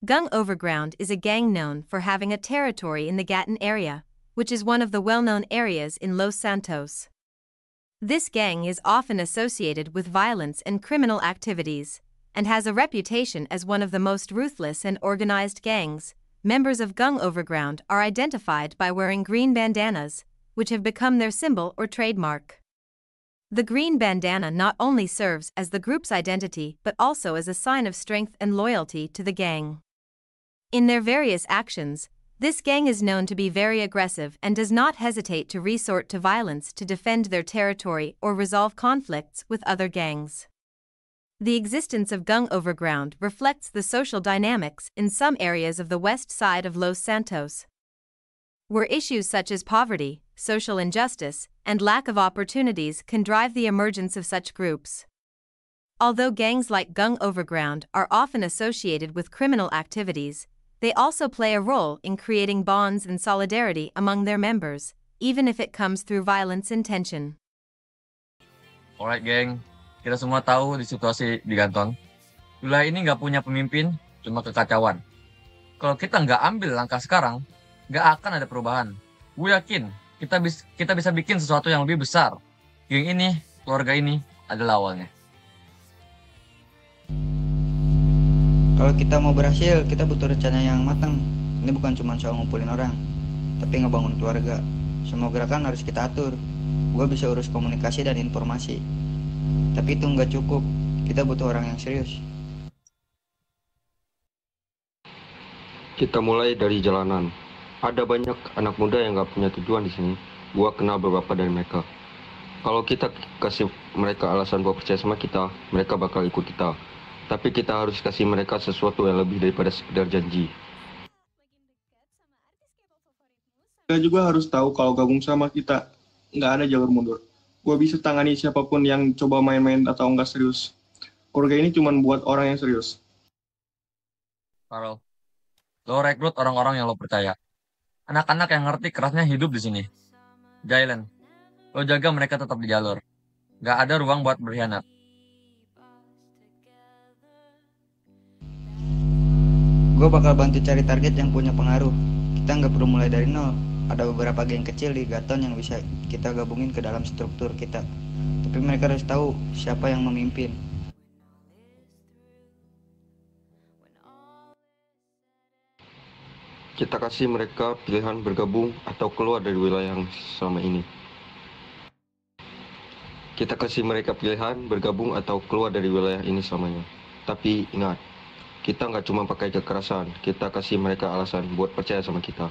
Gung Overground is a gang known for having a territory in the Gatton area, which is one of the well-known areas in Los Santos. This gang is often associated with violence and criminal activities, and has a reputation as one of the most ruthless and organized gangs. Members of Gung Overground are identified by wearing green bandanas, which have become their symbol or trademark. The green bandana not only serves as the group's identity but also as a sign of strength and loyalty to the gang. In their various actions, this gang is known to be very aggressive and does not hesitate to resort to violence to defend their territory or resolve conflicts with other gangs. The existence of Gung Overground reflects the social dynamics in some areas of the west side of Los Santos, where issues such as poverty, social injustice, and lack of opportunities can drive the emergence of such groups. Although gangs like Gung Overground are often associated with criminal activities, they also play a role in creating bonds and solidarity among their members, even if it comes through violence and tension. Alright geng, kita semua tahu di situasi di Ganton. Wilayah ini nggak punya pemimpin, cuma kekacauan. Kalau kita nggak ambil langkah sekarang, nggak akan ada perubahan. Gue yakin kita bisa bikin sesuatu yang lebih besar. Geng ini, keluarga ini adalah awalnya. Kalau kita mau berhasil, kita butuh rencana yang matang. Ini bukan cuma soal ngumpulin orang, tapi ngebangun keluarga. Semua gerakan harus kita atur. Gue bisa urus komunikasi dan informasi. Tapi itu nggak cukup. Kita butuh orang yang serius. Kita mulai dari jalanan. Ada banyak anak muda yang nggak punya tujuan di sini. Gue kenal beberapa dari mereka. Kalau kita kasih mereka alasan buat percaya sama kita, mereka bakal ikut kita. Tapi kita harus kasih mereka sesuatu yang lebih daripada sekedar janji. Kita juga harus tahu kalau gabung sama kita, nggak ada jalur mundur. Gue bisa tangani siapapun yang coba main-main atau nggak serius. Keluarga ini cuma buat orang yang serius. Carl, lo rekrut orang-orang yang lo percaya. Anak-anak yang ngerti kerasnya hidup di sini. Jalen, lo jaga mereka tetap di jalur. Nggak ada ruang buat berkhianat. Gue bakal bantu cari target yang punya pengaruh. Kita nggak perlu mulai dari nol. Ada beberapa geng kecil di Gaton yang bisa kita gabungin ke dalam struktur kita. Tapi mereka harus tahu siapa yang memimpin. Kita kasih mereka pilihan bergabung atau keluar dari wilayah yang selama ini. Kita kasih mereka pilihan bergabung atau keluar dari wilayah ini selamanya. Tapi ingat, kita nggak cuma pakai kekerasan, kita kasih mereka alasan buat percaya sama kita.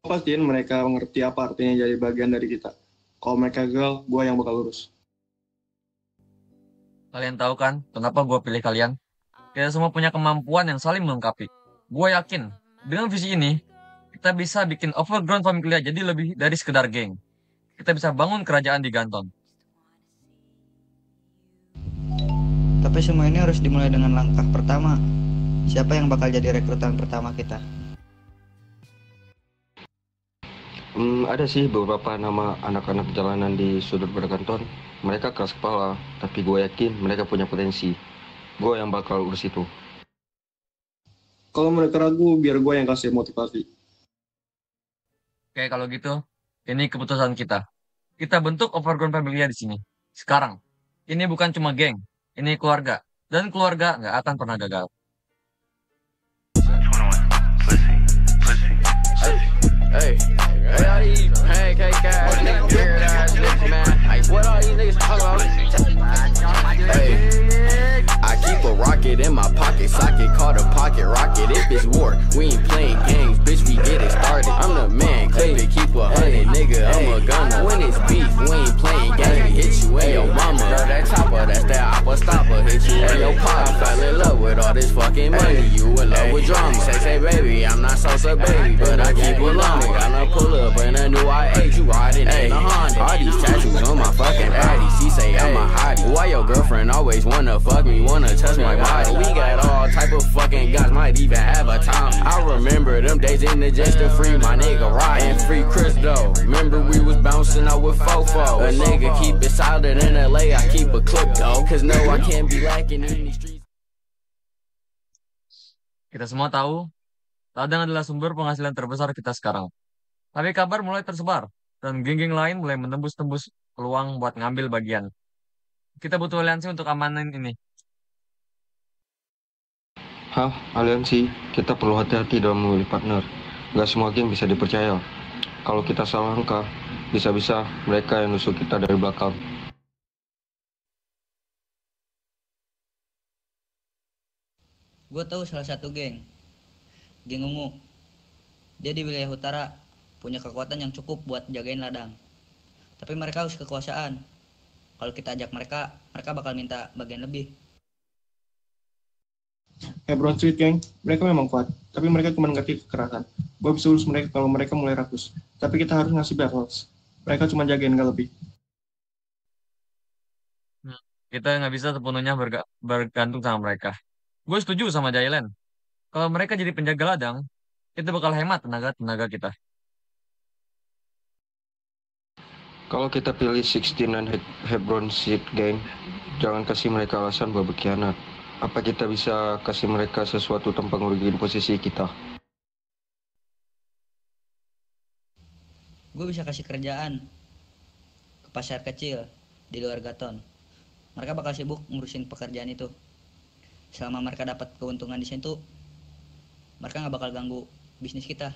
Pastiin mereka mengerti apa artinya jadi bagian dari kita. Kalau mereka gagal, gue yang bakal lurus. Kalian tahu kan kenapa gue pilih kalian? Kita semua punya kemampuan yang saling melengkapi. Gue yakin, dengan visi ini, kita bisa bikin Overground Familia jadi lebih dari sekedar geng. Kita bisa bangun kerajaan di Ganton. Tapi semua ini harus dimulai dengan langkah pertama. Siapa yang bakal jadi rekrutan pertama kita? Ada sih beberapa nama anak-anak jalanan di sudut Berganton. Mereka keras kepala, tapi gue yakin mereka punya potensi. Gue yang bakal urus itu. Kalau mereka ragu, biar gue yang kasih motivasi. Oke, kalau gitu, ini keputusan kita. Kita bentuk Overground Familia di sini. Sekarang, ini bukan cuma geng. Ini keluarga, dan keluarga nggak akan pernah gagal. Hey, hey, all these pancake guys, weird ass niggas, man. What all these niggas talking about? Hey, I keep a rocket in my pocket, socket called a pocket rocket. If it's war, we ain't playing games, bitch, we get it started. I'm the man, clip it, keep 100, nigga, I'm a gunner. When it's beef, we ain't playing games, hit you and your mama. Girl, that chopper, that's that oppa stopper, hit you and your pop. I fell in love with all this fucking money, you in love with drama. Say, baby, I'm not Sosa, baby, but I keep it long. Gotta pull up in a new I-8, you riding in a Honda. All these tattoos on my fucking body, she say I'm a hottie. Why your girlfriend always wanna fuck me, wanna touch my body? We got all type of fucking guys, might even have a time. I remember them days in the just to free my nigga Ryan and free Chris though. Remember we was bouncing out with Fofo. A nigga keep it solid in LA, I keep a clip though. Cause no, I can't be lacking in these streets. Kita semua tahu, ladang adalah sumber penghasilan terbesar kita sekarang. Tapi kabar mulai tersebar, dan geng-geng lain mulai menembus-tembus peluang buat ngambil bagian. Kita butuh aliansi untuk amanin ini. Hah, aliansi, kita perlu hati-hati dalam memilih partner. Gak semua geng bisa dipercaya. Kalau kita salah langkah, bisa-bisa mereka yang nusuk kita dari belakang. Gue tahu salah satu geng ungu. Dia di wilayah utara, punya kekuatan yang cukup buat jagain ladang. Tapi mereka haus kekuasaan. Kalau kita ajak mereka, mereka bakal minta bagian lebih. Hebron Street Gang, mereka memang kuat, tapi mereka cuma ngerti kekerasan. Gue bisa urus mereka kalau mereka mulai rakus. Tapi kita harus ngasih battles. Mereka cuma jagain gak lebih. Kita nggak bisa sepenuhnya bergantung sama mereka. Gue setuju sama Jailen. Kalau mereka jadi penjaga ladang, itu bakal hemat tenaga kita. Kalau kita pilih 69 Hebron Seed Gang, jangan kasih mereka alasan buat berkhianat. Apa kita bisa kasih mereka sesuatu tanpa ngerugiin posisi kita? Gue bisa kasih kerjaan ke pasar kecil di luar Gaton. Mereka bakal sibuk ngurusin pekerjaan itu. Selama mereka dapat keuntungan di situ, mereka nggak bakal ganggu bisnis kita.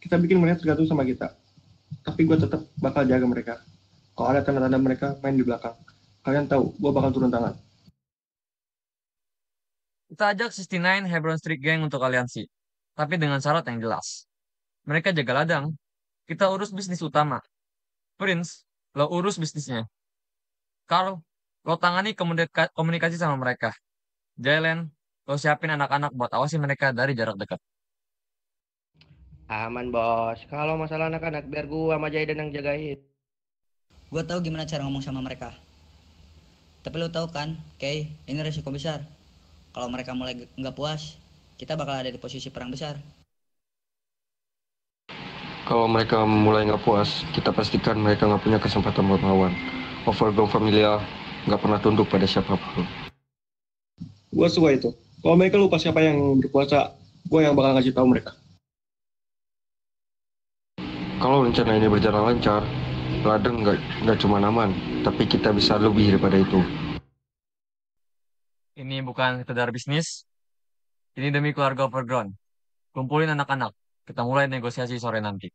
Kita bikin mereka tergantung sama kita. Tapi gue tetap bakal jaga mereka. Kalau ada tanda-tanda mereka main di belakang, kalian tahu, gue bakal turun tangan. Kita ajak 69 Hebron Street Gang untuk aliansi, tapi dengan syarat yang jelas. Mereka jaga ladang, kita urus bisnis utama. Prince, lo urus bisnisnya. Carl, lo tangani komunikasi sama mereka. Jalen, lo siapin anak-anak buat awasi mereka dari jarak dekat. Aman bos, kalau masalah anak-anak biar gua sama Jaidan yang jagain. Gue tahu gimana cara ngomong sama mereka. Tapi lo tahu kan, Kay, ini resiko besar. Kalau mereka mulai nggak puas, kita bakal ada di posisi perang besar. Kalau mereka mulai nggak puas, kita pastikan mereka nggak punya kesempatan buat melawan. Overgrown Familia nggak pernah tunduk pada siapapun. Gue suka itu. Kalau mereka lupa siapa yang berkuasa, gue yang bakal ngasih tahu mereka. Kalau rencana ini berjalan lancar, ladang nggak cuma aman, tapi kita bisa lebih daripada itu. Ini bukan sekedar bisnis, ini demi keluarga Overground. Kumpulin anak-anak, kita mulai negosiasi sore nanti.